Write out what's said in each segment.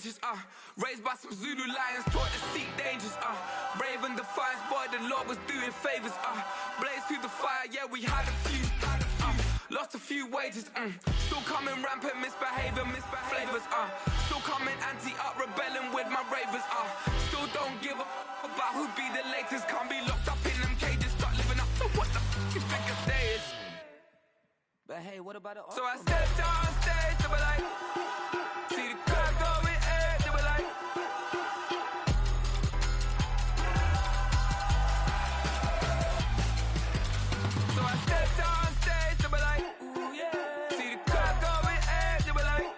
wages, raised by some Zulu lions, taught to seek dangers, brave and defiant, boy, the Lord was doing favors, blaze through the fire, yeah, we had a few, lost a few wages, still coming rampant, misbehavior, flavors, still coming anti-up, rebelling with my ravers, still don't give a about who be the latest, can't be locked up in them cages, start living up to what the you think a day is. But hey, what about the So I stepped on stage, they were like, see the crowd going air, they were like, so I stepped on stage, they were like, ooh yeah, see the crowd going air, they were like,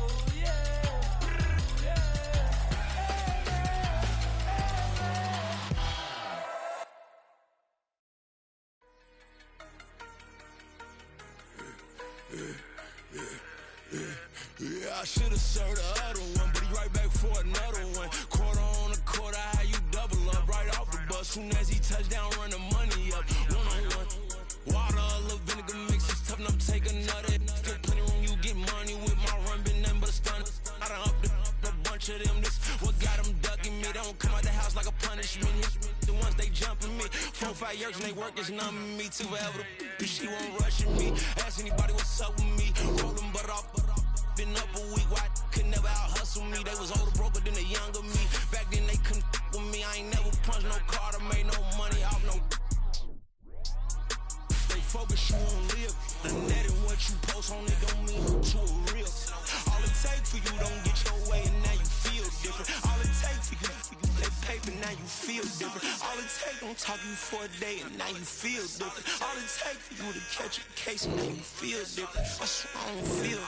ooh yeah, Yeah, I should've served the other one, but he right back for another one. Quarter on a quarter, how you double up right off the bus. Soon as he touch down, run the money up. One-on-one. Water, a little vinegar mix, it's tough enough to take another. Still plenty room, you get money with my run, been nothing but a stun. I done upped a bunch of them, this what got them ducking me. They don't come out the house like a punishment. The ones they jumping me. 4-5 years and they work is numbing me. Too forever, she won't rushing me. Ask anybody what's up with me. Rolling butt off. Been up a week, why could never out hustle me? They was older, broker than the younger me. Back then they couldn't with me. I ain't never punched no card or made no money off no. They focus, you won't live. The net and what you post on it don't mean to a real. All it takes for you don't get your way and now you feel different. All it takes for you that paper, now you feel different. All it takes don't talk you for a day and now you feel different. All it takes for you to catch a case and now you feel different. I swear I don't feel.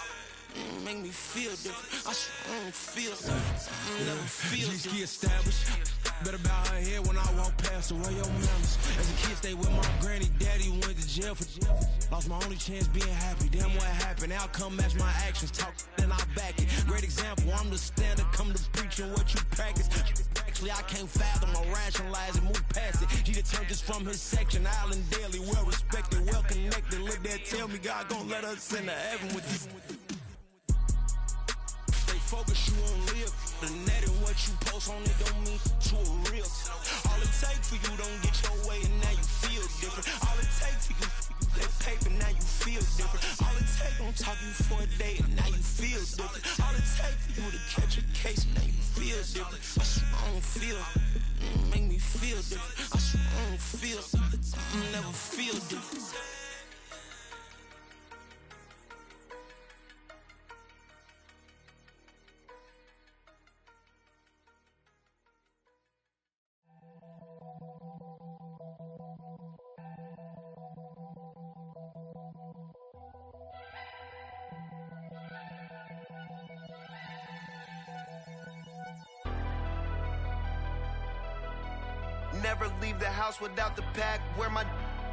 Make me feel different. I swear I don't feel different. Never feel different. Established. Better bow her head when I walk past her. Where your manners? As a kid, stayed with my granny. Daddy went to jail for lost my only chance being happy. Damn, what happened? Outcome match my actions. Talk, then I back it. Great example. I'm the standard. Come to preaching what you practice. Actually, I can't fathom or rationalize and move past it. He determined just from his section. Island Daily, well respected, well connected. Look there, tell me God gon' let us into heaven with this. Focus, you won't live. The net and what you post on it don't mean to a real. All it takes for you don't get your way and now you feel different. All it takes for you that paper, now you feel different. All it takes don't talk you for a day and now you feel different. All it takes for you to catch a case and now you feel different. I swear I don't feel. Make me feel different. I swear I don't feel. Never feel different. Never leave the house without the pack. Where my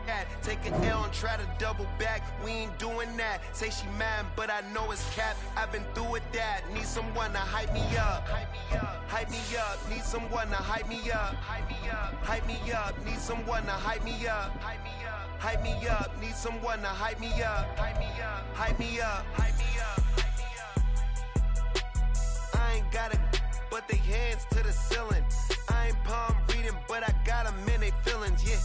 at? Take an L and try to double back. We ain't doing that. Say she mad, but I know it's cap. I've been through with that. Need someone to hype me up. Hype me up. Hype me up. Need someone to hype me up. Hype me up. Hype me up. Need someone to hype me up. Hype me up. Hype me up. Need someone to hype me up. Hype me up. Hype me up. Hype me up. Hype me up. I ain't got it, but they hands to the ceiling. I ain't palm reading, but I got them in they feelings, yeah.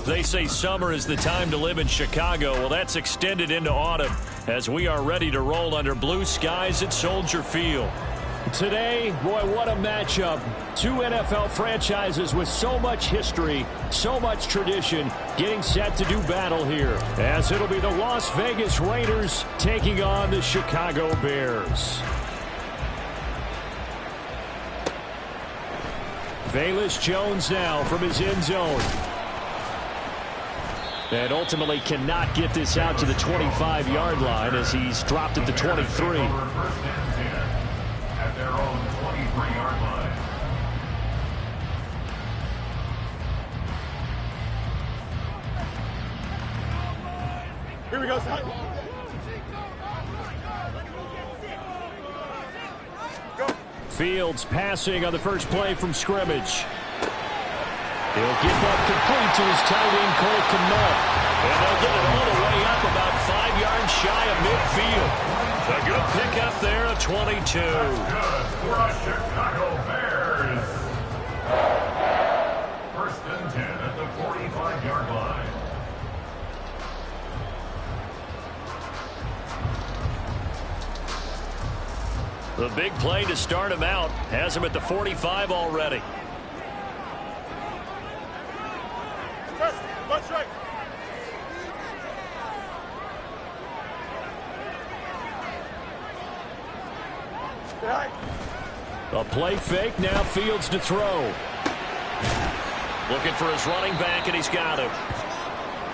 They say summer is the time to live in Chicago. Well, that's extended into autumn as we are ready to roll under blue skies at Soldier Field. Today, boy, what a matchup. Two NFL franchises with so much history, so much tradition, getting set to do battle here, as it'll be the Las Vegas Raiders taking on the Chicago Bears. Velus Jones now from his end zone. And ultimately cannot get this out to the 25-yard line as he's dropped at the 23. At their own 23-yard line. Here we go. Fields passing on the first play from scrimmage. He'll get that complete to his tight end, Cole Kmet. And they'll get it all the way up about 5 yards shy of midfield. A good pickup there, a 22. That's good for the Chicago Bears. First and 10 at the 45-yard line. The big play to start him out has him at the 45 already. One strike. A play fake, now Fields to throw. Looking for his running back, and he's got him.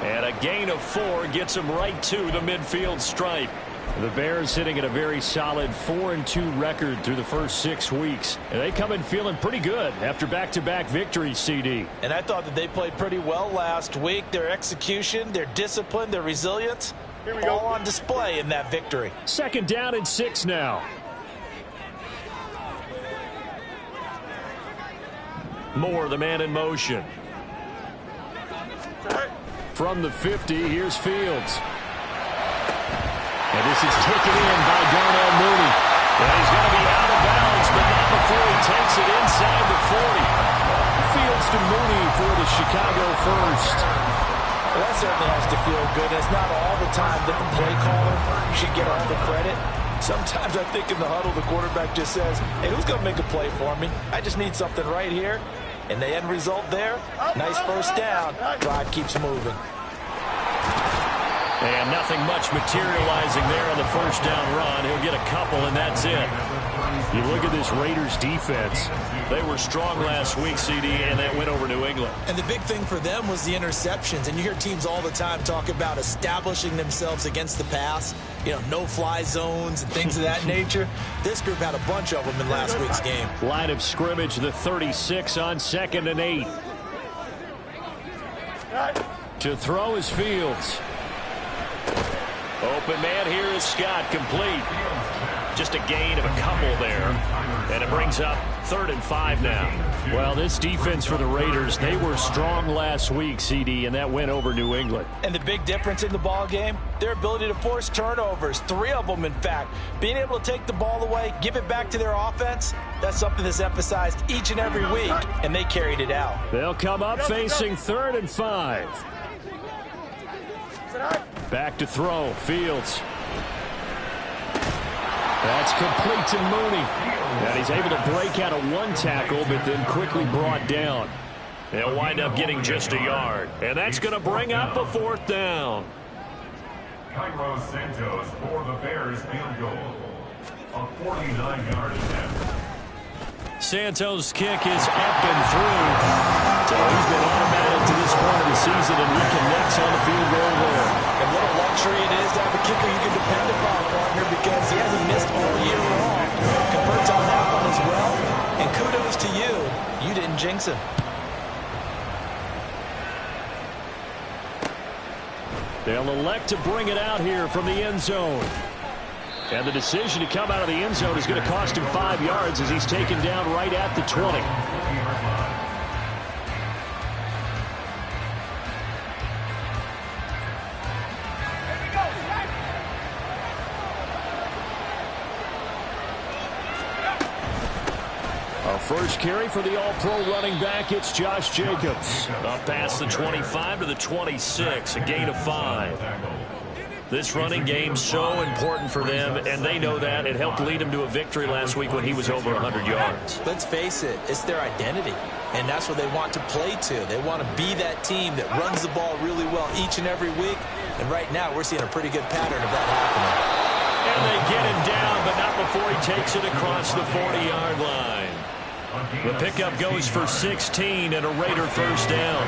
And a gain of 4 gets him right to the midfield stripe. The Bears sitting at a very solid 4-2 record through the first 6 weeks. And they come in feeling pretty good after back-to-back victories, CD. And I thought that they played pretty well last week. Their execution, their discipline, their resilience, all on display in that victory. Second down and 6 now. Moore, the man in motion. From the 50, here's Fields. And this is taken in by Darnell Mooney. And he's going to be out of bounds, but not before he takes it inside the 40. Fields to Mooney for the Chicago first. Well, that certainly has to feel good. It's not all the time that the play caller should get all the credit. Sometimes I think in the huddle, the quarterback just says, hey, who's going to make a play for me? I just need something right here. And the end result there, nice first down. Drive keeps moving. And nothing much materializing there on the first down run. He'll get a couple, and that's it. You look at this Raiders defense. They were strong last week, CD, and that went over New England. And the big thing for them was the interceptions. And you hear teams all the time talk about establishing themselves against the pass. You know, no-fly zones and things of that nature. This group had a bunch of them in last week's game. Line of scrimmage, the 36 on 2nd and 8. To throw is Fields. Open man here is Scott, complete. Just a gain of a couple there. And it brings up 3rd and 5 now. Well, this defense for the Raiders, they were strong last week, CD, and that went over New England. And the big difference in the ball game, their ability to force turnovers, 3 of them, in fact. Being able to take the ball away, give it back to their offense, that's something that's emphasized each and every week, and they carried it out. They'll come up facing 3rd and 5. Back to throw, Fields. That's complete to Mooney. And he's able to break out of 1 tackle, but then quickly brought down. They'll wind up getting just a yard. And that's going to bring up a 4th down. Cairo Santos for the Bears field goal. A 49-yard attempt. Santos' kick is up and through. So he's been automatic to this point of the season, and reconnects on the field goal there. And what a luxury it is to have a kicker you can depend upon, partner, because he hasn't missed all year long. Converts on that one as well. And kudos to you. You didn't jinx him. They'll elect to bring it out here from the end zone. And the decision to come out of the end zone is going to cost him 5 yards as he's taken down right at the 20. Our first carry for the all-pro running back, it's Josh Jacobs. Up past the 25 to the 26, a gain of 5. This running game so important for them, and they know that. It helped lead them to a victory last week when he was over 100 yards. Let's face it, it's their identity, and that's what they want to play to. They want to be that team that runs the ball really well each and every week, and right now we're seeing a pretty good pattern of that happening. And they get him down, but not before he takes it across the 40-yard line. The pickup goes for 16 and a Raider first down.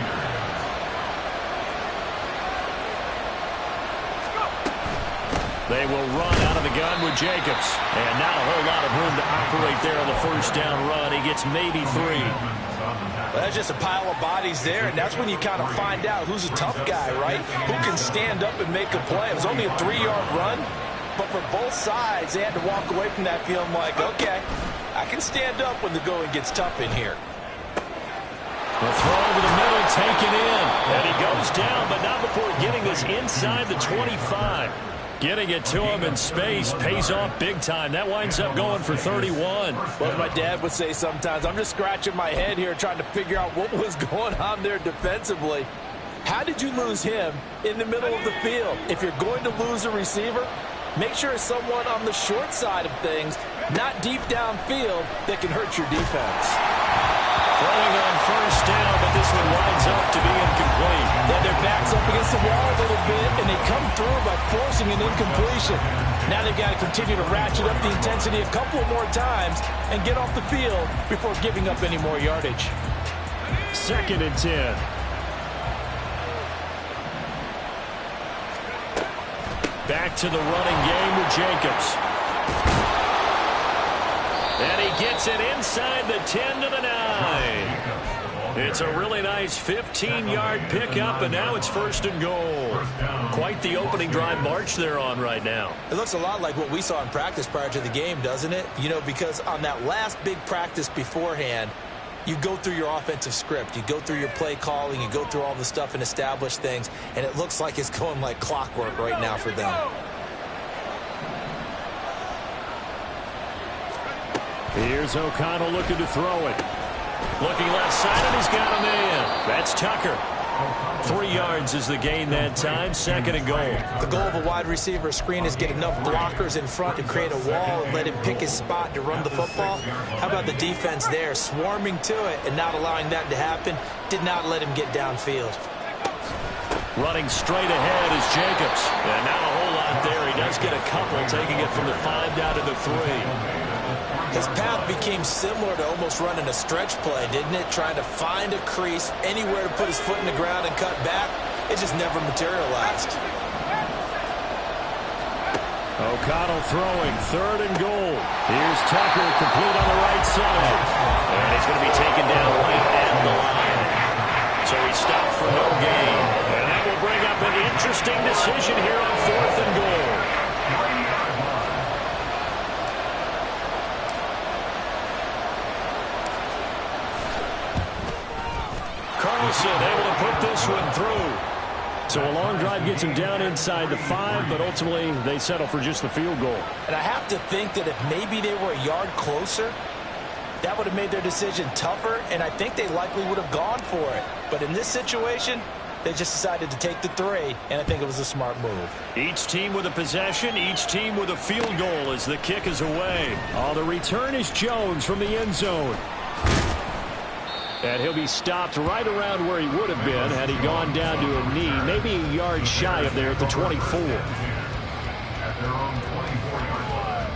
They will run out of the gun with Jacobs. And not a whole lot of room to operate there on the first down run. He gets maybe 3. Well, that's just a pile of bodies there, and that's when you kind of find out who's a tough guy, right? Who can stand up and make a play. It was only a 3-yard run, but for both sides, they had to walk away from that feeling like, okay, I can stand up when the going gets tough in here. The throw over the middle, taken in. And he goes down, but not before getting this inside the 25. Getting it to him in space pays off big time. That winds up going for 31. Well, as my dad would say sometimes, I'm just scratching my head here trying to figure out what was going on there defensively. How did you lose him in the middle of the field? If you're going to lose a receiver, make sure it's someone on the short side of things, not deep downfield, that can hurt your defense. Throwing on first down, but this one winds up to be incomplete. Yeah, their back's up against the wall a little bit, and they come through by forcing an incompletion. Now they've got to continue to ratchet up the intensity a couple more times and get off the field before giving up any more yardage. 2nd and 10. Back to the running game with Jacobs. And he gets it inside the 10 to the 9. It's a really nice 15-yard pickup, and now it's 1st and goal. Quite the opening drive march they're on right now. It looks a lot like what we saw in practice prior to the game, doesn't it? You know, because on that last big practice beforehand, you go through your offensive script. You go through your play calling. You go through all the stuff and establish things, and it looks like it's going like clockwork right now for them. Here's O'Connell looking to throw it. Looking left side, and he's got a man. That's Tucker. 3 yards is the gain that time. 2nd and goal. The goal of a wide receiver screen is get enough blockers in front to create a wall and let him pick his spot to run the football. How about the defense there, swarming to it and not allowing that to happen? Did not let him get downfield. Running straight ahead is Jacobs. And not a whole lot there. He does get a couple, taking it from the 5 down to the 3. His path became similar to almost running a stretch play, didn't it? Trying to find a crease, anywhere to put his foot in the ground and cut back. It just never materialized. O'Connell throwing, 3rd and goal. Here's Tucker, complete on the right side. And he's going to be taken down right at the line. So he stopped for no gain. And that will bring up an interesting decision here on 4th and goal. Carlson able to put this one through. So a long drive gets him down inside the 5, but ultimately they settle for just the field goal. And I have to think that if maybe they were a yard closer, that would have made their decision tougher, and I think they likely would have gone for it. But in this situation, they just decided to take the 3, and I think it was a smart move. Each team with a possession, each team with a field goal as the kick is away. The return is Jones from the end zone. And he'll be stopped right around where he would have been had he gone down to a knee, maybe a yard shy of there at the 24. At their own 24-yard line.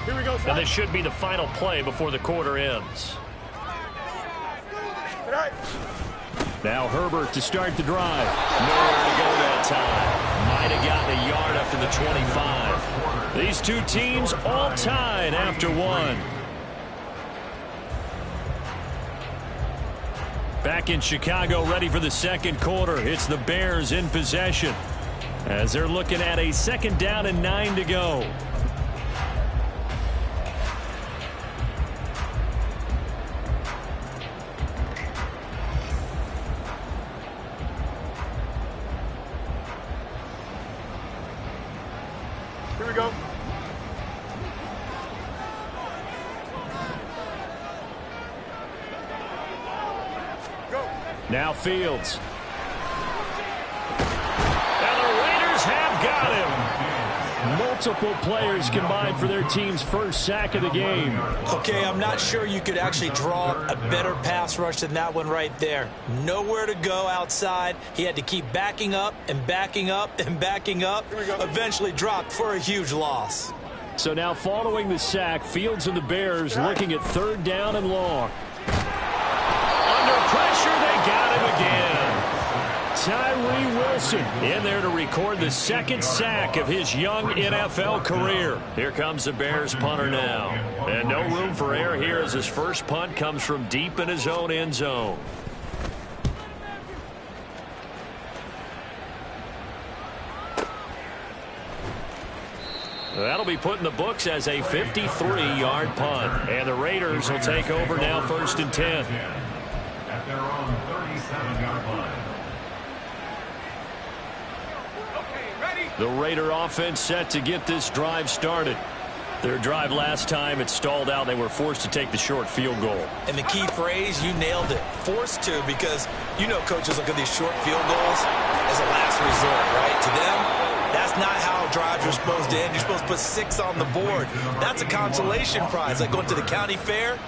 Here we go, And this should be the final play before the quarter ends. All right. Now Herbert to start the drive. Nowhere to go that time. Might have gotten a yard up to the 25. These two teams all tied after 1. Back in Chicago, ready for the 2nd quarter. It's the Bears in possession as they're looking at a 2nd down and 9 to go. Here we go. Go. Now Fields. And the Raiders have got him. Multiple players combined for their team's first sack of the game. Okay, I'm not sure you could actually draw a better pass rush than that one right there. Nowhere to go outside. He had to keep backing up and backing up and backing up. Eventually dropped for a huge loss. So now following the sack, Fields and the Bears looking at 3rd down and long. Under pressure, they got him again. Tyree Wilson in there to record the 2nd sack of his young NFL career. Here comes the Bears punter now. And no room for error here as his first punt comes from deep in his own end zone. That'll be put in the books as a 53-yard punt. And the Raiders will take over now, 1st and 10. At their own 37-yard line. The Raider offense set to get this drive started. Their drive last time, it stalled out. They were forced to take the short field goal. And the key phrase, you nailed it. Forced to, because you know coaches look at these short field goals as a last resort, right? To them, that's not how drives are supposed to end. You're supposed to put 6 on the board. That's a consolation prize. Like going to the county fair,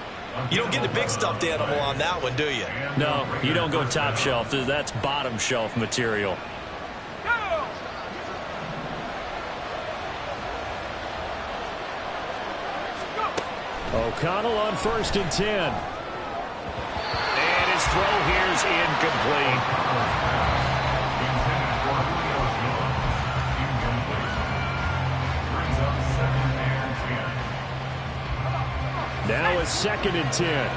you don't get the big stuffed animal on that one, do you? No, you don't go top shelf. That's bottom shelf material. O'Connell on 1st and 10. And his throw here is incomplete. Now it's 2nd and 10.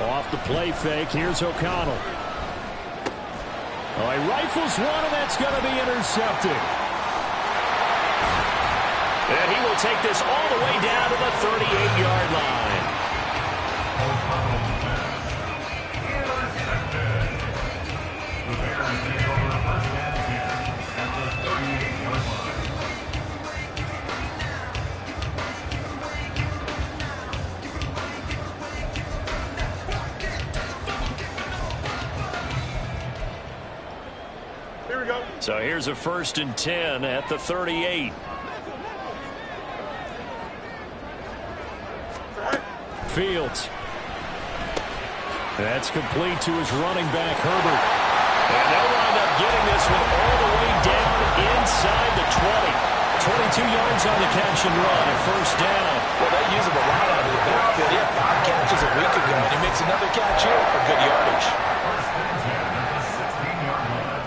Off the play fake, here's O'Connell. Oh, he rifles one, and that's going to be intercepted. And he will take this all the way down to the 38-yard line. The Bears take over 1st and 10 at the 38-yard line. Here we go. So here's a 1st and 10 at the 38. Fields. That's complete to his running back, Herbert. And they'll wind up getting this one all the way down inside the 20. 22 yards on the catch and run, a 1st down. Well, they use him a lot out of the backfield. He had 5 catches a week ago, and he makes another catch here for good yardage. 1st and 10 at the 16-yard line.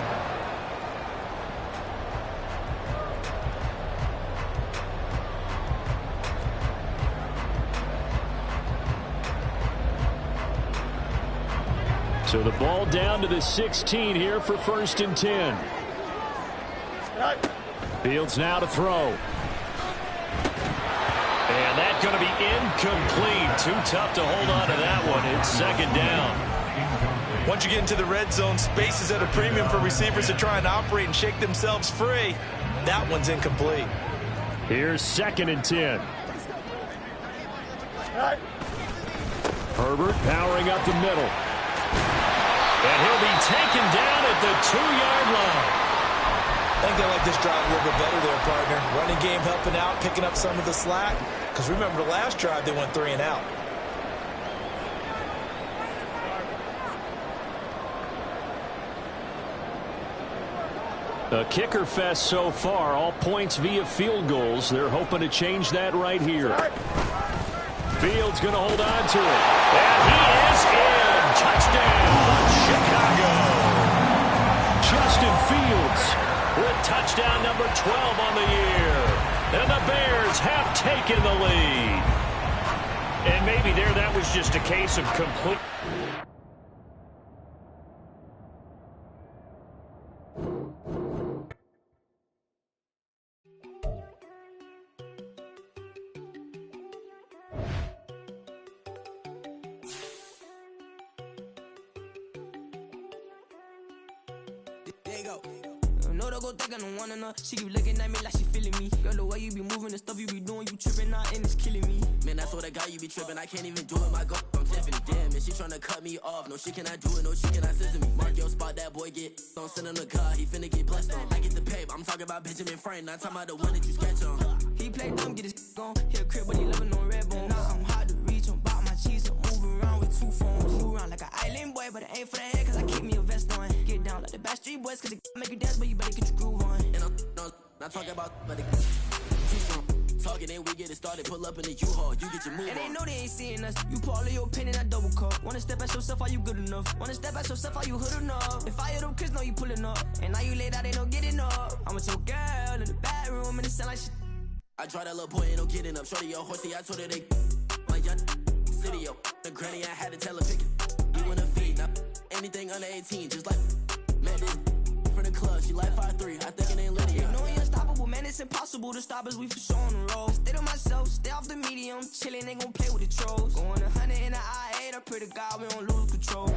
So the ball down to the 16 here for 1st and 10. Fields now to throw. And that's going to be incomplete. Too tough to hold on to that one. It's 2nd down. Once you get into the red zone, space is at a premium for receivers to try and operate and shake themselves free. That one's incomplete. Here's 2nd and 10. Herbert powering up the middle. And he'll be taken down at the 2-yard line. I think they like this drive a little bit better there, partner. Running game helping out, picking up some of the slack. Because remember, the last drive, they went 3 and out. A kicker fest so far, all points via field goals. They're hoping to change that right here. Fields going to hold on to it. And he is in. Touchdown, Chicago. Justin Fields with touchdown number 12 on the year. And the Bears have taken the lead. And maybe there that was just a case of complete... She keep looking at me like she feeling me. Girl, the way you be moving, the stuff you be doing, you tripping out and it's killing me. Man, I swear to God, you be tripping. I can't even do it. My girl, I'm Tiffany. Damn, and she tryna cut me off. No shit can I do it, no shit can I scissor me. Mark your spot, that boy get on. Send him the car, he finna get blessed on. I get the paper, I'm talking about Benjamin Franklin. Not talking about the one that you sketch on. He play dumb, get his gone. Hit a crib, but he living on red bone. Now I'm hard to reach, I'm about my cheese. I'm moving around with 2 phones. Move around like an island boy, but it ain't for the head, cause I keep me a vest on. Get down like the Backstreet Boys, cause it make you dance, but you better get your groove on. And I'm not talking about, but it talking, and we get it started. Pull up in the U-Haul, you get your move. And they know they ain't seeing us. You pull all of your pen in that double cup. Wanna step at yourself, are you good enough? Wanna step at yourself, are you hood enough? If I hear them kids, know you pulling up. And now you laid out, they don't get enough. I'm with your girl in the bedroom, and it sound like shit. I try that little boy, ain't no getting up. Shorty, your horsey, I told her they. My young city, yo. The granny, I had to tell her pick it. You wanna feed, now anything under 18, just like met this from the club. She like 5'3", I think it ain't little. You know we unstoppable, man, it's impossible to stop us, we for sure on the road. Stay to myself, stay off the medium, chillin', ain't gon' play with the trolls. Going 100 in the I-8, I pray to God we don't lose control.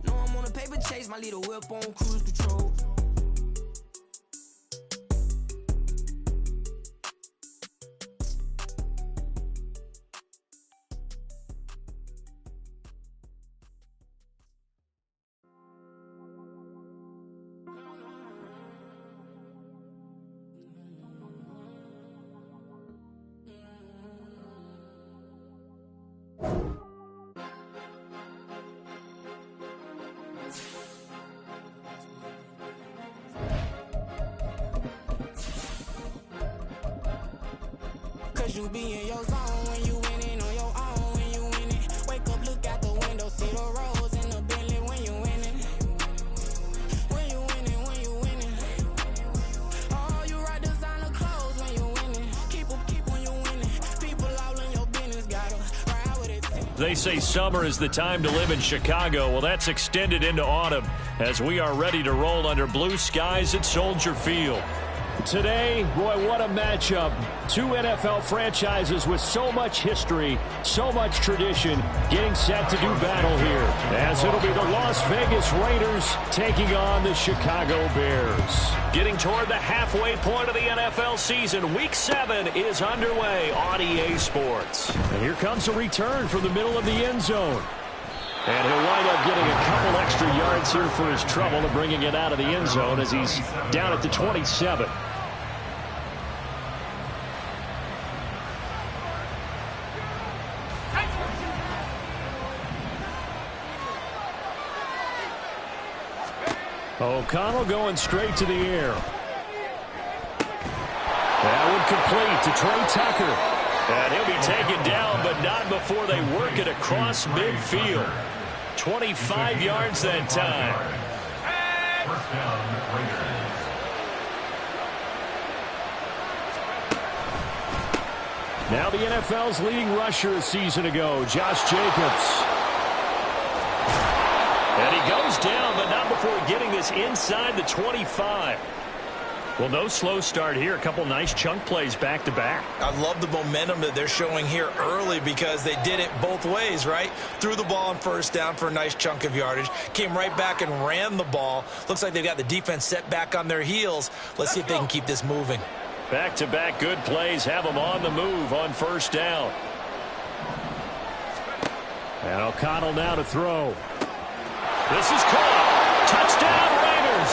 Know I'm on a paper chase, my leader whip on cruise control. Cause you be in your zone when you winning on your own when you winning. Wake up, look out the window, see the rose in the Bentley when you winning. When you winning, when you winning. Oh, you right designer clothes when you winning. Keep when you winning. People all in your business, gotta ride with it. They say summer is the time to live in Chicago. Well, that's extended into autumn as we are ready to roll under blue skies at Soldier Field. Today, boy, what a matchup. Two NFL franchises with so much history, so much tradition, getting set to do battle here. As it'll be the Las Vegas Raiders taking on the Chicago Bears. Getting toward the halfway point of the NFL season, Week 7 is underway on EA Sports. And here comes a return from the middle of the end zone. And he'll wind up getting a couple extra yards here for his trouble and bringing it out of the end zone as he's down at the 27. O'Connell going straight to the air. That would complete to Trey Tucker. And he'll be taken down, but not before they work it across midfield. 25 yards that time. First down, Raiders. Now the NFL's leading rusher a season ago, Josh Jacobs. And he goes down, but not before getting this inside the 25. Well, no slow start here. A couple nice chunk plays back-to-back. I love the momentum that they're showing here early because they did it both ways, right? Threw the ball on first down for a nice chunk of yardage. Came right back and ran the ball. Looks like they've got the defense set back on their heels. Let's see if they can keep this moving. Back-to-back good plays have them on the move on first down. And O'Connell now to throw. This is caught. Touchdown, Raiders.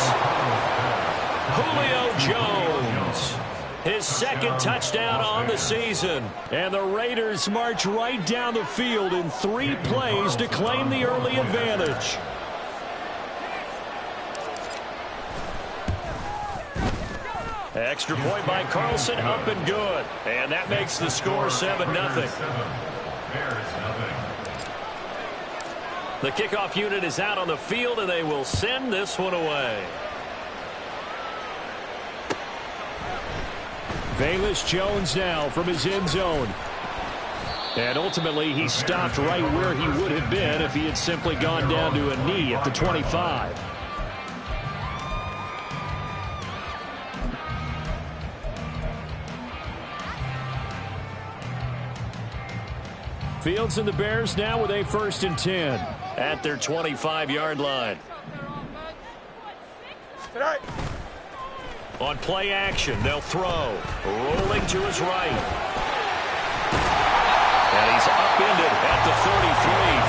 Julio Jones. His second touchdown on the season. And the Raiders march right down the field in 3 plays to claim the early advantage. Extra point by Carlson, up and good. And that makes the score 7-0. The kickoff unit is out on the field, and they will send this one away. Velus Jones now from his end zone. And ultimately, he stopped right where he would have been if he had simply gone down to a knee at the 25. Fields and the Bears now with a 1st and 10 at their 25-yard line. On play action, they'll throw. Rolling to his right. And he's upended at the 33,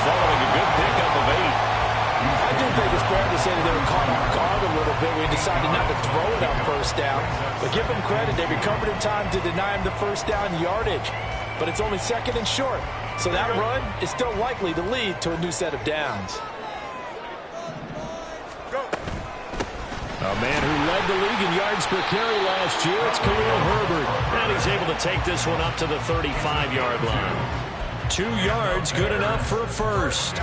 following a good pickup of 8. I do think it's fair to say that they were caught off guard a little bit. We decided not to throw it on first down. But give them credit. They recovered in time to deny him the first down yardage. But it's only 2nd and short. So that run is still likely to lead to a new set of downs. A man who led the league in yards per carry last year, it's Khalil Herbert. And he's able to take this one up to the 35-yard line. 2 yards, good enough for a first.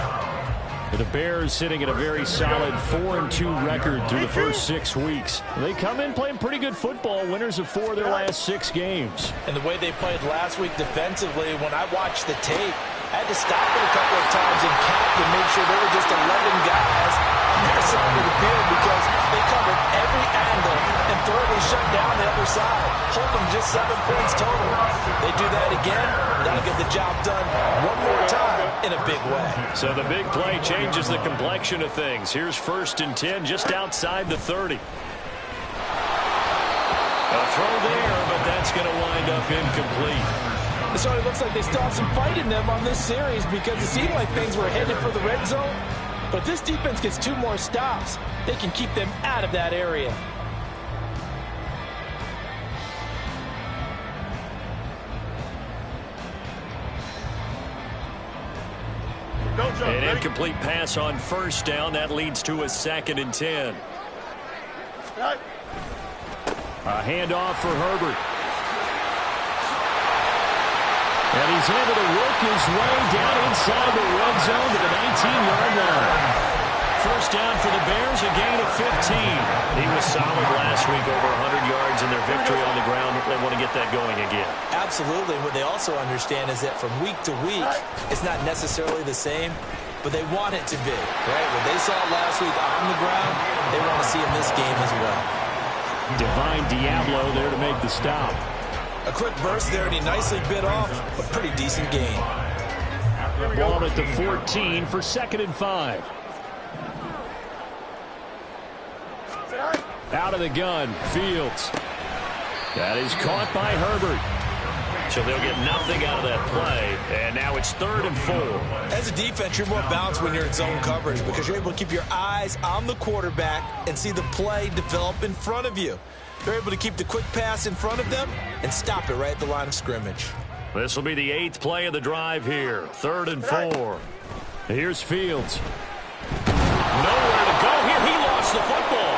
The Bears sitting at a very solid 4-2 record through the first 6 weeks. They come in playing pretty good football, winners of 4 of their last 6 games. And the way they played last week defensively, when I watched the tape, I had to stop it a couple of times and count to make sure there were just 11 guys on their side of the field because they covered every angle and thoroughly shut down the other side, holding just 7 points total. They do that again, that'll get the job done one more time in a big way. So the big play changes the complexion of things. Here's 1st and 10 just outside the 30. A throw there, but that's going to wind up incomplete. So it looks like they still have some fight in them on this series because it seemed like things were headed for the red zone. But if this defense gets 2 more stops, they can keep them out of that area. An incomplete pass on 1st down. That leads to a 2nd and 10. A handoff for Herbert. And he's able to work his way down inside the red zone to the 19-yard line. 1st down for the Bears, a gain of 15. He was solid last week, over 100 yards in their victory on the ground. They want to get that going again. Absolutely. What they also understand is that from week to week, it's not necessarily the same, but they want it to be, right? What they saw last week on the ground, they want to see in this game as well. Divine Diablo there to make the stop. A quick burst there, and he nicely bit off a pretty decent gain. Ball at the 14 for 2nd and 5. Out of the gun, Fields. That is caught by Herbert. So they'll get nothing out of that play, and now it's 3rd and 4. As a defense, you're more balanced when you're in zone coverage because you're able to keep your eyes on the quarterback and see the play develop in front of you. They're able to keep the quick pass in front of them and stop it right at the line of scrimmage. This will be the 8th play of the drive here. 3rd and 4. Here's Fields. Nowhere to go here. He lost the football.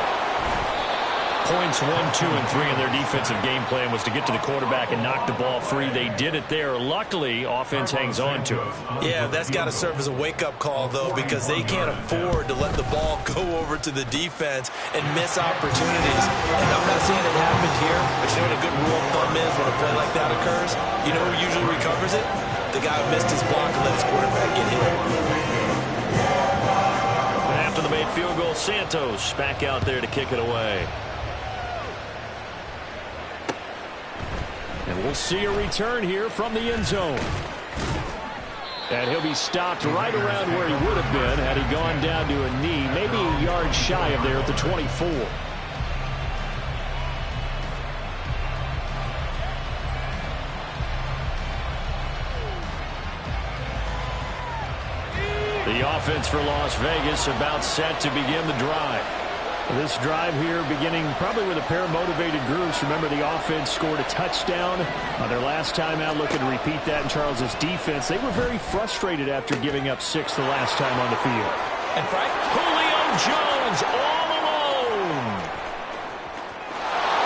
Points 1, 2, and 3 in their defensive game plan was to get to the quarterback and knock the ball free. They did it there. Luckily, offense hangs on to it. Yeah, that's got to serve as a wake-up call, though, because they can't afford to let the ball go over to the defense and miss opportunities. And I'm not saying it happened here, but you know what a good rule of thumb is when a play like that occurs? You know who usually recovers it? The guy who missed his block and let his quarterback get hit. After the made field goal, Santos back out there to kick it away. And we'll see a return here from the end zone. And he'll be stopped right around where he would have been had he gone down to a knee, maybe a yard shy of there at the 24. The offense for Las Vegas about set to begin the drive. This drive here beginning probably with a pair of motivated groups. Remember, the offense scored a touchdown on their last time out, looking to repeat that in Charles's defense. They were very frustrated after giving up 6 the last time on the field. And Frank? Julio Jones all alone.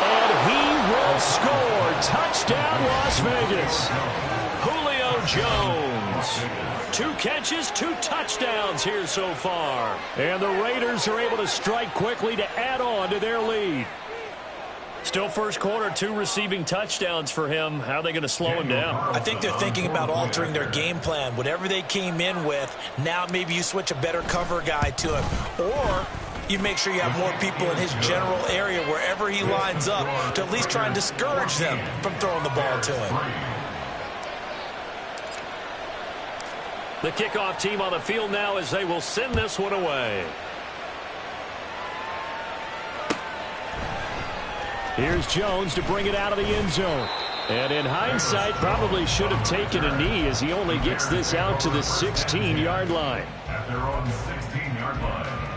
And he will score. Touchdown, Las Vegas. Julio Jones. 2 catches, 2 touchdowns here so far. And the Raiders are able to strike quickly to add on to their lead. Still first quarter, 2 receiving touchdowns for him. How are they going to slow him down? I think they're thinking about altering their game plan. Whatever they came in with, now maybe you switch a better cover guy to him. Or you make sure you have more people in his general area wherever he lines up to at least try and discourage them from throwing the ball to him. The kickoff team on the field now as they will send this one away. Here's Jones to bring it out of the end zone. And in hindsight, probably should have taken a knee as he only gets this out to the 16-yard line. At their own 16-yard line.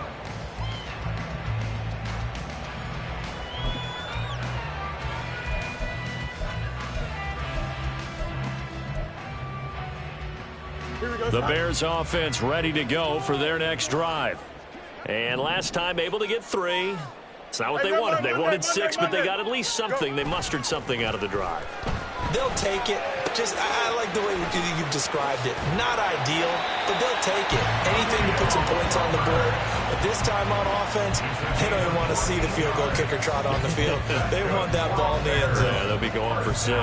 The Bears offense ready to go for their next drive. And last time able to get 3. It's not what they wanted. They wanted 6, but they got at least something. They mustered something out of the drive. They'll take it. I like the way you've described it. Not ideal, but they'll take it. Anything to put some points on the board. But this time on offense, they don't even want to see the field goal kicker trot on the field. They want that ball in the end zone. Yeah, they'll be going for 6.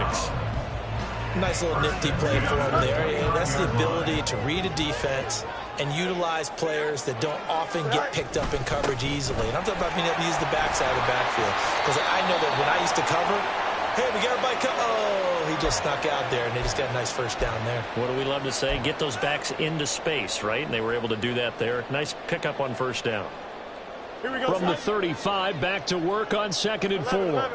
Nice little nifty play for him there. Yeah, that's the ability to read a defense and utilize players that don't often get picked up in coverage easily. And I'm talking about being able to use the backside of the backfield. Because I know that when I used to cover, hey, we got everybody cover. Oh, he just snuck out there, and they just got a nice first down there. What do we love to say? Get those backs into space, right? And they were able to do that there. Nice pickup on first down. Here we go, From the 35, back to work on 2nd and 4. 11.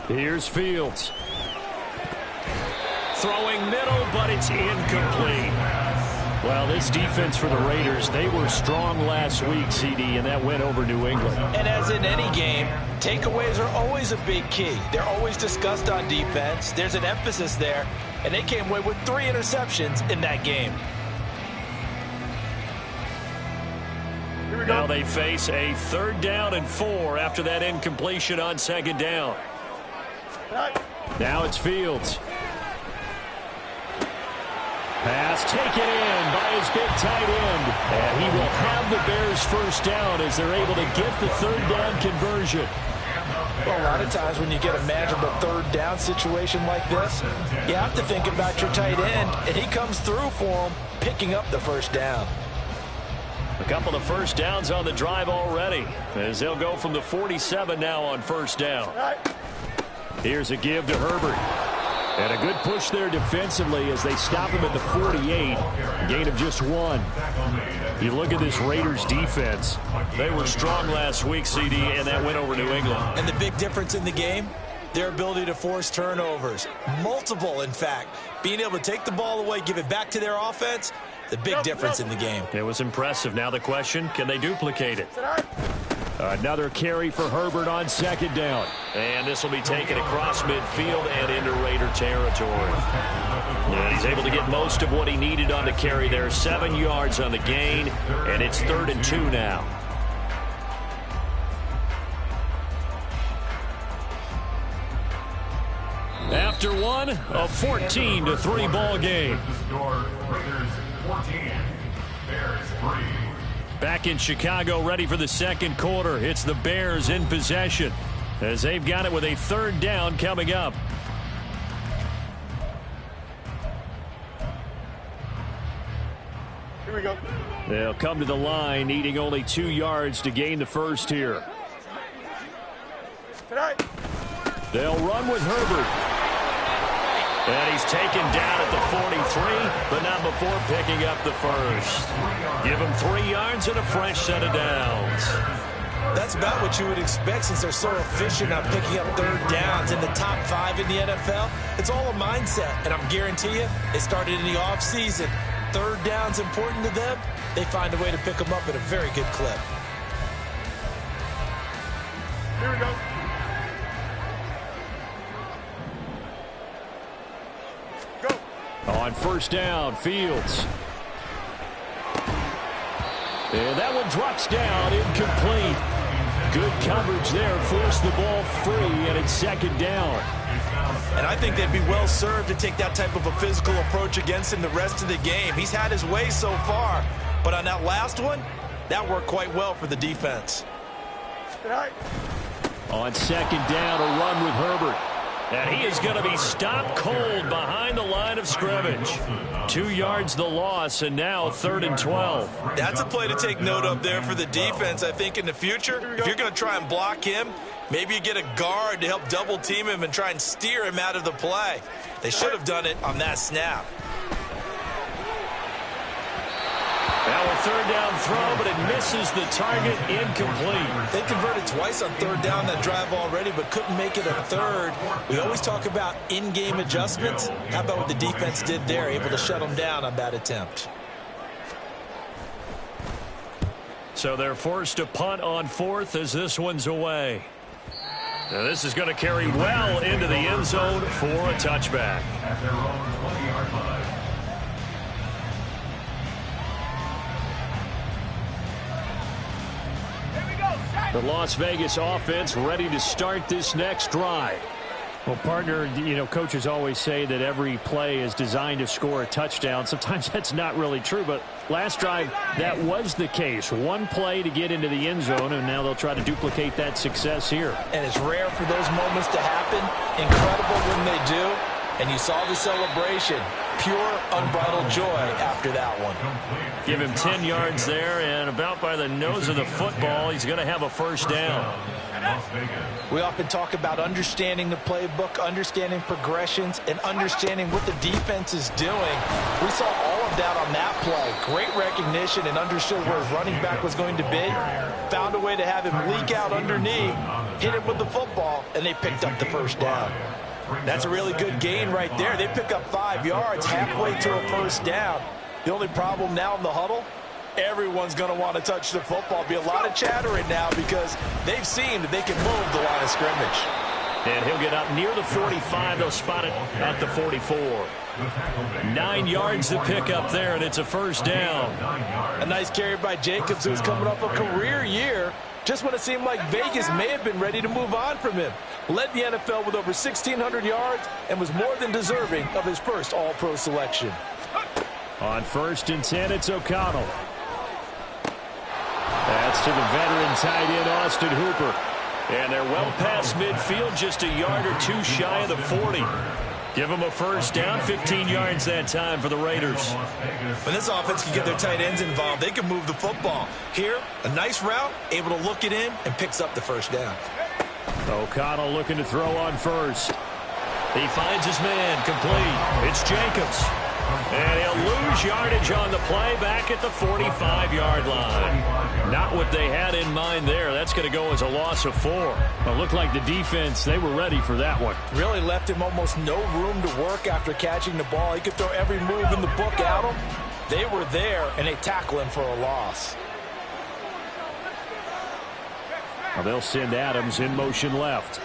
Here's Fields. Throwing middle, but it's incomplete. Well, this defense for the Raiders, they were strong last week, CD, and that went over New England. And as in any game, takeaways are always a big key. They're always discussed on defense. There's an emphasis there, and they came away with 3 interceptions in that game. Now they face a 3rd down and 4 after that incompletion on 2nd down. Now it's Fields. Pass taken in by his big tight end. And he will have the Bears first down as they're able to get the 3rd down conversion. Well, a lot of times when you get a manageable 3rd down situation like this, you have to think about your tight end, and he comes through for him, picking up the first down. A couple of first downs on the drive already, as they'll go from the 47 now on first down. Here's a give to Herbert. And a good push there defensively as they stop him at the 48. Gain of just 1. You look at this Raiders defense. They were strong last week, CD, and that went over New England. And the big difference in the game, their ability to force turnovers. Multiple, in fact. Being able to take the ball away, give it back to their offense, the big difference in the game. It was impressive. Now the question, can they duplicate it? Another carry for Herbert on 2nd down. And this will be taken across midfield and into Raider territory. And he's able to get most of what he needed on the carry there. 7 yards on the gain, and it's 3rd and 2 now. After one, a 14-3 ball game. Back in Chicago, ready for the 2nd quarter. It's the Bears in possession as they've got it with a 3rd down coming up. Here we go. They'll come to the line, needing only 2 yards to gain the first here. They'll run with Herbert. And he's taken down at the 43, but not before picking up the first. Give him 3 yards and a fresh set of downs. That's about what you would expect since they're so efficient on picking up 3rd downs in the top 5 in the NFL. It's all a mindset, and I'm guarantee you, it started in the offseason. 3rd down's important to them. They find a way to pick them up at a very good clip. Here we go. On first down, Fields. And that one drops down, incomplete. Good coverage there, forced the ball free, and it's 2nd down. And I think they'd be well served to take that type of a physical approach against him the rest of the game. He's had his way so far, but on that last one, that worked quite well for the defense. On 2nd down, a run with Herbert. And he is going to be stopped cold behind the line of scrimmage. 2 yards the loss, and now 3rd and 12. That's a play to take note of there for the defense, I think, in the future. If you're going to try and block him, maybe you get a guard to help double team him and try and steer him out of the play. They should have done it on that snap. Now a 3rd down throw, but it misses the target, incomplete. They converted twice on 3rd down that drive already, but couldn't make it a 3rd. We always talk about in-game adjustments. How about what the defense did there, able to shut them down on that attempt? So they're forced to punt on 4th as this one's away. Now this is going to carry well into the end zone for a touchback. At their own 20-yard line. The Las Vegas offense ready to start this next drive. Well, partner, coaches always say that every play is designed to score a touchdown. Sometimes that's not really true, but last drive, that was the case. One play to get into the end zone, and now they'll try to duplicate that success here. And it's rare for those moments to happen. Incredible when they do. And you saw the celebration. Pure, unbridled joy after that one. Give him 10 yards there, and about by the nose of the football, he's going to have a first down. We often talk about understanding the playbook, understanding progressions, and understanding what the defense is doing. We saw all of that on that play. Great recognition and understood where his running back was going to be. Found a way to have him leak out underneath, hit him with the football, and they picked up the first down. That's a really good gain right there. They pick up 5 yards halfway to a first down. The only problem now in the huddle, everyone's going to want to touch the football. Be a lot of chattering now because they've seen that they can move the line of scrimmage. And he'll get up near the 45. They'll spot it at the 44. 9 yards to pick up there, and it's a first down. A nice carry by Jacobs, who's coming off a career year. Just when it seemed like Vegas may have been ready to move on from him. Led the NFL with over 1,600 yards and was more than deserving of his first All-Pro selection. On 1st and 10, it's O'Connell. That's to the veteran tight end, Austin Hooper. And they're well past midfield, just a yard or two shy of the 40. Give them a first down, 15 yards that time for the Raiders. When this offense can get their tight ends involved, they can move the football. Here, a nice route, able to look it in, and picks up the first down. O'Connell looking to throw on first. He finds his man, complete. It's Jacobs. And he'll lose yardage on the play back at the 45-yard line. Not what they had in mind there. That's going to go as a loss of 4. It looked like the defense, they were ready for that one. Really left him almost no room to work after catching the ball. He could throw every move in the book at him. They were there, and they tackle him for a loss. Well, they'll send Adams in motion left.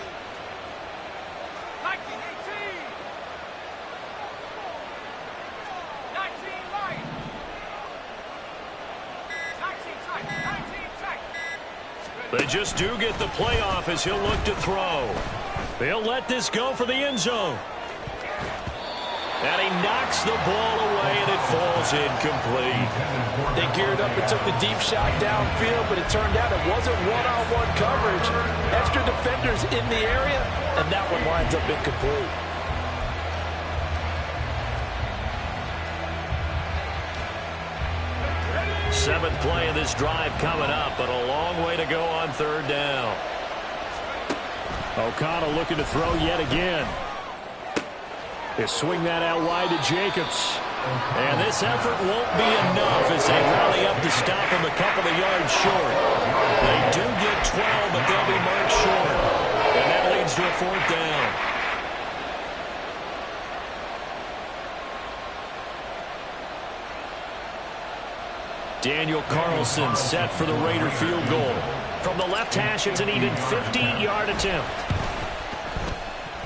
They just do get the playoff as he'll look to throw. They'll let this go for the end zone. And he knocks the ball away, and it falls incomplete. They geared up and took the deep shot downfield, but it turned out it wasn't one-on-one coverage. Extra defenders in the area, and that one winds up incomplete. Seventh play of this drive coming up, but a long way to go on 3rd down. O'Connell looking to throw yet again. They swing that out wide to Jacobs. And this effort won't be enough as they rally up to stop him a couple of yards short. They do get 12, but they'll be marked short. And that leads to a 4th down. Daniel Carlson set for the Raider field goal. From the left hash, it's an even 50-yard attempt.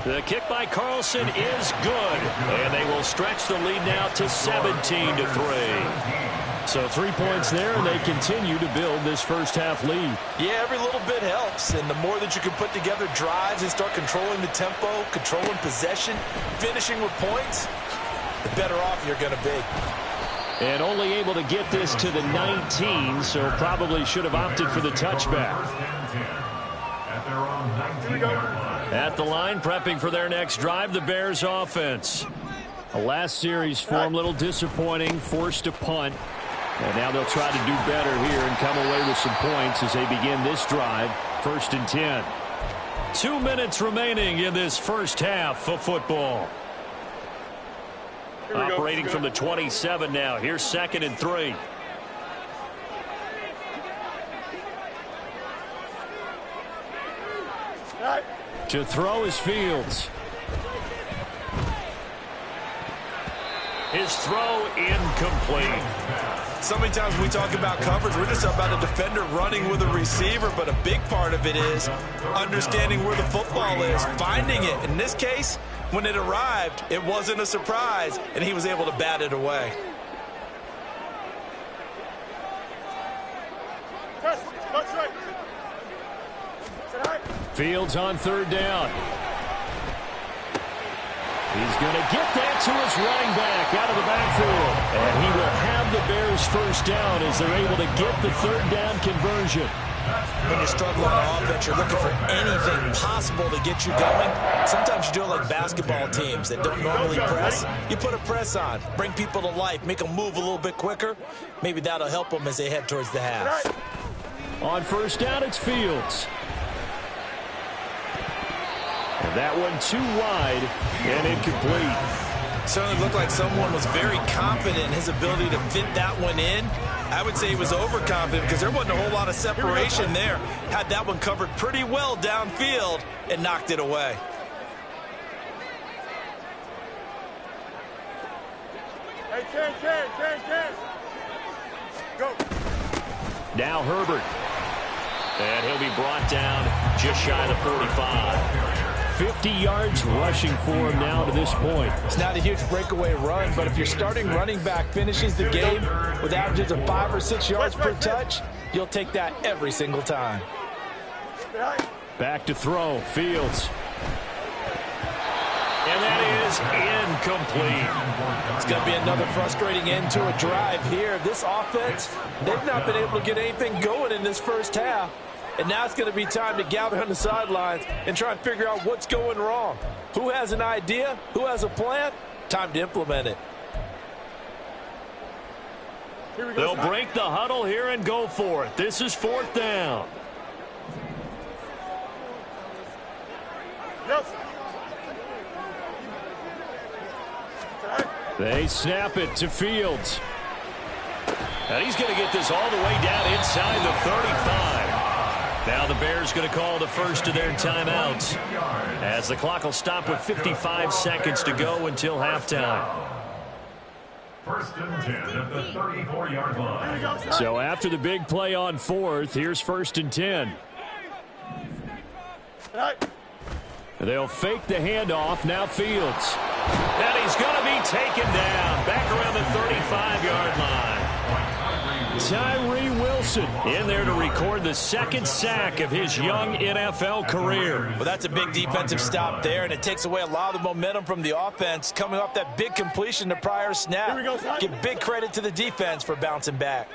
The kick by Carlson is good, and they will stretch the lead now to 17-3. So 3 points there, and they continue to build this first half lead. Yeah, every little bit helps, and the more that you can put together drives and start controlling the tempo, controlling possession, finishing with points, the better off you're going to be. And only able to get this to the 19, so probably should have opted for the touchback. At the line, prepping for their next drive, the Bears offense. The last series for them, a little disappointing, forced to punt. And now they'll try to do better here and come away with some points as they begin this drive, 1st and 10. 2 minutes remaining in this first half of football. Operating from the 27 now. Here's 2nd and 3. To throw is Fields. His throw incomplete. So many times when we talk about coverage, we're just about a defender running with a receiver, but a big part of it is understanding where the football is, finding it. In this case, when it arrived, it wasn't a surprise, and he was able to bat it away. Fields on 3rd down. He's going to get that to his running back out of the backfield. And he will have the Bears first down as they're able to get the third down conversion. When you're struggling on offense, you're looking for anything possible to get you going. Sometimes you do it like basketball teams that don't normally press. You put a press on, bring people to life, make them move a little bit quicker. Maybe that'll help them as they head towards the half. On first down, it's Fields. And that one too wide and incomplete. Certainly looked like someone was very confident in his ability to fit that one in. I would say he was overconfident because there wasn't a whole lot of separation there. Had that one covered pretty well downfield and knocked it away. Hey, Ken. Go. Now Herbert. And he'll be brought down just shy of the 45. 50 yards rushing for him now to this point. It's not a huge breakaway run, but if your starting running back finishes the game with averages of 5 or 6 yards per touch, you'll take that every single time. Back to throw, Fields. And that is incomplete. It's going to be another frustrating end to a drive here. This offense, they've not been able to get anything going in this first half. And now it's going to be time to gather on the sidelines and try and figure out what's going wrong. Who has an idea? Who has a plan? Time to implement it. They'll break the huddle here and go for it. This is fourth down. Yes. They snap it to Fields. And he's going to get this all the way down inside the 35. Now the Bears going to call the first of their timeouts as the clock will stop with 55 seconds to go until halftime. First and 10 at the 34-yard line. So after the big play on fourth, here's first and 10. They'll fake the handoff. Now Fields. And he's going to be taken down back around the 35-yard line. Tyree Wilson in there to record the second sack of his young NFL career. Well, that's a big defensive stop there, and it takes away a lot of the momentum from the offense coming off that big completion the prior snap. Give big credit to the defense for bouncing back.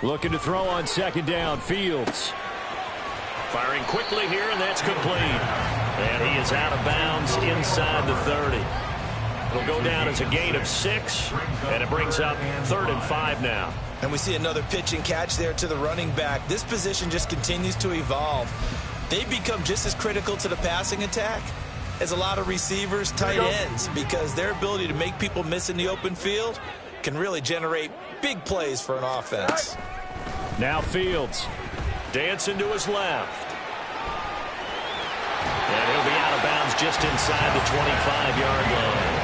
Looking to throw on second down, Fields. Firing quickly here, and that's complete. And he is out of bounds inside the 30. It'll go down as a gain of 6, and it brings up 3rd and 5 now. And we see another pitch and catch there to the running back. This position just continues to evolve. They become just as critical to the passing attack as a lot of receivers, tight ends, because their ability to make people miss in the open field can really generate big plays for an offense. Now Fields dancing to his left. And he'll be out of bounds just inside the 25-yard line.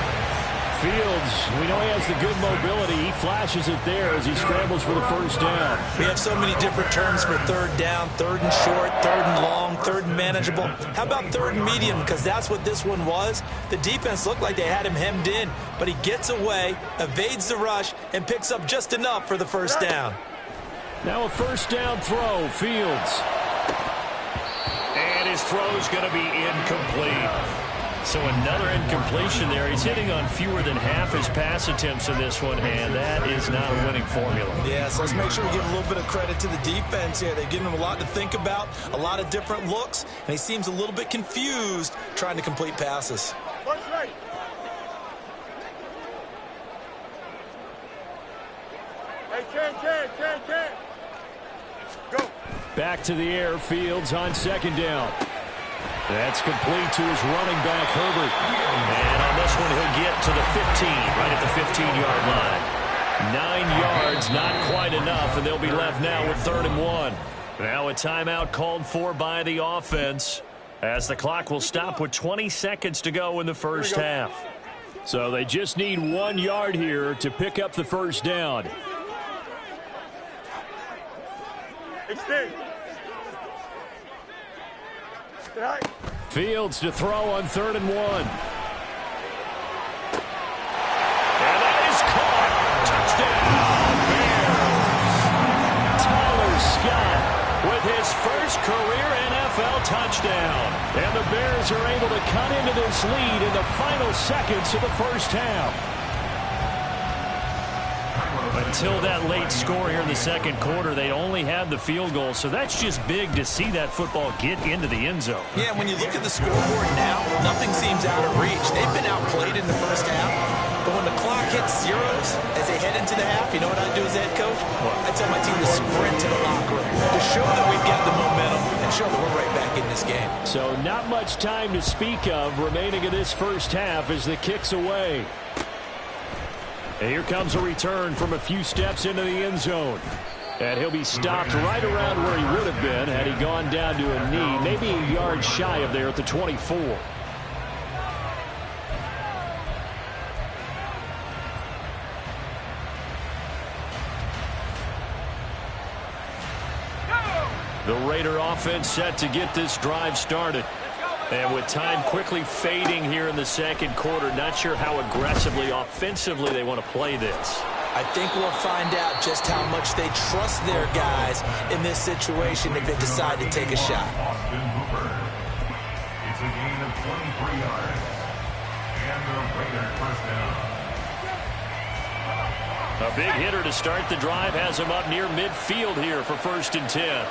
Fields, we know he has the good mobility. He flashes it there as he scrambles for the first down. We have so many different terms for third down, third and short, third and long, third and manageable. How about third and medium? Because that's what this one was. The defense looked like they had him hemmed in, but he gets away, evades the rush, and picks up just enough for the first down. Now a first down throw, Fields. And his throw's going to be incomplete. So another incompletion there. He's hitting on fewer than half his pass attempts in this one, and that is not a winning formula. Yeah, so let's make sure we give a little bit of credit to the defense here. They've given him a lot to think about, a lot of different looks, and he seems a little bit confused trying to complete passes. Hey, Ken. Go. Back to the air, Fields on second down. That's complete to his running back, Herbert. And on this one, he'll get to the 15, right at the 15-yard line. 9 yards, not quite enough, and they'll be left now with 3rd and 1. Now a timeout called for by the offense as the clock will stop with 20 seconds to go in the first half. So they just need 1 yard here to pick up the first down. Extend. Fields to throw on 3rd and 1. And that is caught. Touchdown, Bears. Tyler Scott with his first career NFL touchdown. And the Bears are able to cut into this lead in the final seconds of the first half. Until that late score here in the second quarter, they only had the field goal. So that's just big to see that football get into the end zone. Yeah, when you look at the scoreboard now, nothing seems out of reach. They've been outplayed in the first half. But when the clock hits zeros as they head into the half, you know what I do as the head coach? I tell my team to sprint to the locker room to show that we've got the momentum and show that we're right back in this game. So not much time to speak of remaining in this first half as the kick's away. And here comes a return from a few steps into the end zone. And he'll be stopped right around where he would have been had he gone down to a knee, maybe a yard shy of there at the 24. The Raider offense set to get this drive started. And with time quickly fading here in the second quarter, not sure how aggressively, offensively they want to play this. I think we'll find out just how much they trust their guys in this situation if they decide to take a shot. It's a gain of 23 yards. And the Raiders first down. A big hitter to start the drive has him up near midfield here for 1st and 10.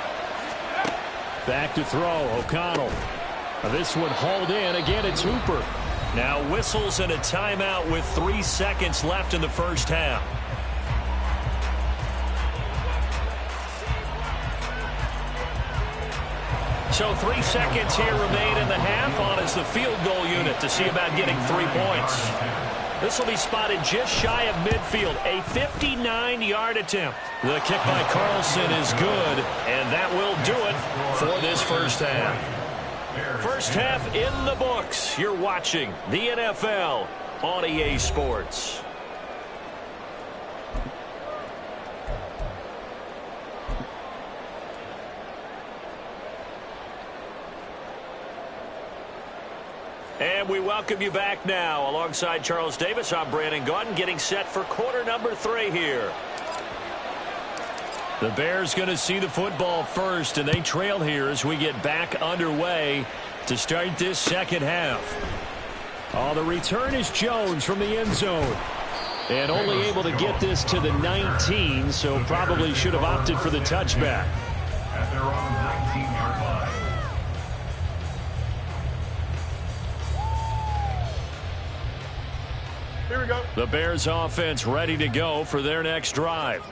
Back to throw, O'Connell. This one hauled in. Again, it's Hooper. Now whistles and a timeout with 3 seconds left in the first half. So 3 seconds here remain in the half on as the field goal unit to see about getting 3 points. This will be spotted just shy of midfield. A 59-yard attempt. The kick by Carlson is good, and that will do it for this first half. First half in the books. You're watching the NFL on EA Sports. And we welcome you back now. Alongside Charles Davis, I'm Brandon Gaudin, getting set for quarter number 3 here. The Bears going to see the football first, and they trail here as we get back underway to start this second half. Oh, the return is Jones from the end zone. And only able to get this to the 19, so probably should have opted for the touchback. At their own 19-yard line. Here we go. The Bears offense ready to go for their next drive.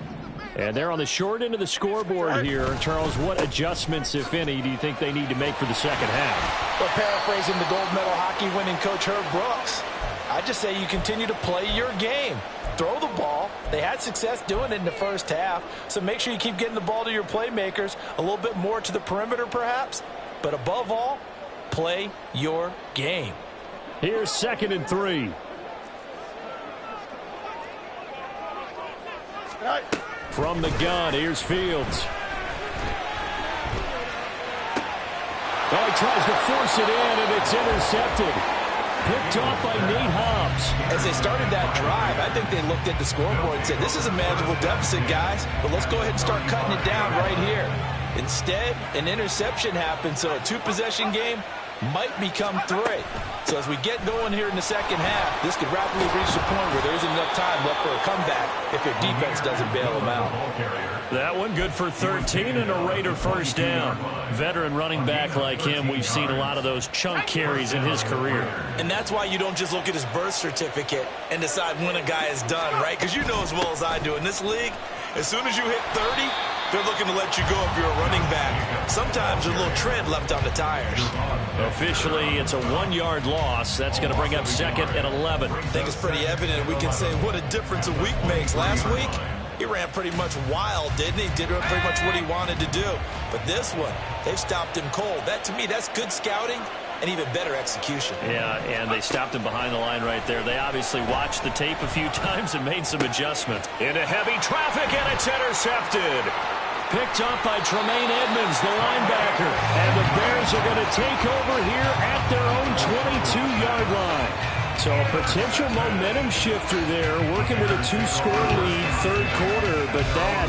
And they're on the short end of the scoreboard here. Charles, what adjustments, if any, do you think they need to make for the second half? Well, paraphrasing the gold medal hockey winning coach Herb Brooks, I just say you continue to play your game. Throw the ball. They had success doing it in the first half, so make sure you keep getting the ball to your playmakers, a little bit more to the perimeter perhaps, but above all, play your game. Here's 2nd and 3. Right. From the gun, here's Fields. Oh, he tries to force it in, and it's intercepted. Picked off by Nate Hobbs. As they started that drive, I think they looked at the scoreboard and said, this is a manageable deficit, guys, but let's go ahead and start cutting it down right here. Instead, an interception happened, so a 2-possession game might become 3. So as we get going here in the second half, this could rapidly reach the point where there isn't enough time left for a comeback if your defense doesn't bail them out. That one good for 13 and a Raider first down. Veteran running back like him, we've seen a lot of those chunk carries in his career. And that's why you don't just look at his birth certificate and decide when a guy is done, right? Because you know as well as I do, in this league, as soon as you hit 30, they're looking to let you go if you're a running back. Sometimes there's a little tread left on the tires. Officially, it's a 1-yard loss. That's going to bring up 2nd and 11. I think it's pretty evident we can say what a difference a week makes. Last week, he ran pretty much wild, didn't he? Did pretty much what he wanted to do. But this one, they've stopped him cold. That, to me, that's good scouting and even better execution. Yeah, and they stopped him behind the line right there. They obviously watched the tape a few times and made some adjustments. Into heavy traffic, and it's intercepted. Picked up by Tremaine Edmonds, the linebacker. And the Bears are going to take over here at their own 22-yard line. So a potential momentum shifter there, working with a 2-score lead, third quarter, but that